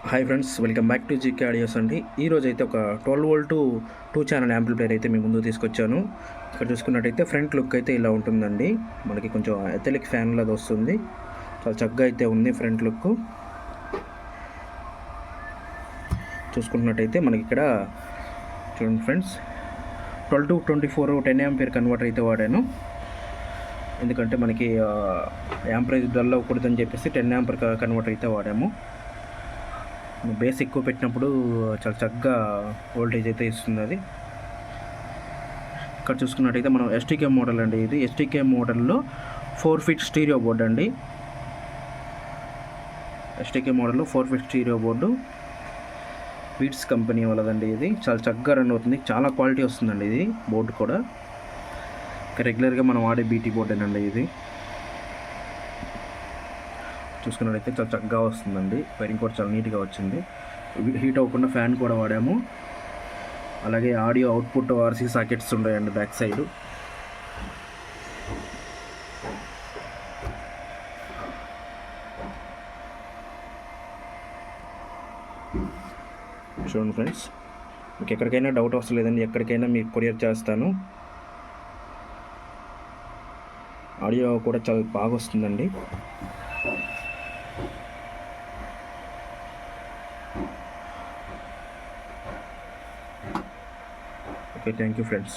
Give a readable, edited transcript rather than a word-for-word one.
Hi friends, welcome back to GK audios అండి. ఈరోజు అయితే ఒక 12 వోల్ట్ 2 ఛానల్ యాంప్లిఫైయర్ అయితే మీ ముందు తీసుకొచ్చాను. ఇక్కడ చూసుకున్నట్టయితే ఫ్రంట్ లుక్ అయితే ఇలా ఉంటుందండి. మనకి కొంచెం ఎథలిక్ ఫ్యాన్ లాగా వస్తుంది. చాలా చక్కగా అయితే ఉంది ఫ్రంట్ లుక్. చూసుకున్నట్టయితే మనకి ఇక్కడ చూడండి ఫ్రెండ్స్, 12 to 24 10 ఆంపియర్ కన్వర్టర్ అయితే వాడాను. ఎందుకంటే మనకి యాంపరేజ్ డల్ అవ్వకూడదని చెప్పేసి 10 ఆంపియర్ కన్వర్టర్ అయితే వాడాము. బేస్ ఎక్కువ పెట్టినప్పుడు చాలా చక్కగా వోల్టేజ్ అయితే ఇస్తుంది అది. ఇక్కడ చూసుకున్నట్టయితే మనం ఎస్టీకే మోడల్ అండి. ఇది ఎస్టీకే మోడల్లో 4 ఫీట్ స్టీరియో బోర్డు అండి. ఎస్టీకే మోడల్లో 4 feet stereo board Beats company వాళ్ళదండి. ఇది చాలా చక్కగా రన్ అవుతుంది, చాలా క్వాలిటీ వస్తుందండి ఇది బోర్డు కూడా. రెగ్యులర్గా మనం వాడే బీటీ బోర్డేనండి ఇది. చూసుకున్నట్టయితే చాలా చక్కగా వస్తుందండి. వైరింగ్ కూడా చాలా నీట్గా వచ్చింది. హీట్ అవ్వకుండా ఫ్యాన్ కూడా వాడాము. అలాగే ఆడియో అవుట్పుట్ ఆర్సీ సాకెట్స్ ఉన్నాయండి బ్యాక్ సైడ్. చూడండి ఫ్రెండ్స్, మీకు ఎక్కడికైనా డౌట్ వస్తలేదండి, ఎక్కడికైనా మీకు కొరియర్ చేస్తాను. ఆడియో కూడా చాలా బాగా వస్తుందండి. Okay, thank you friends.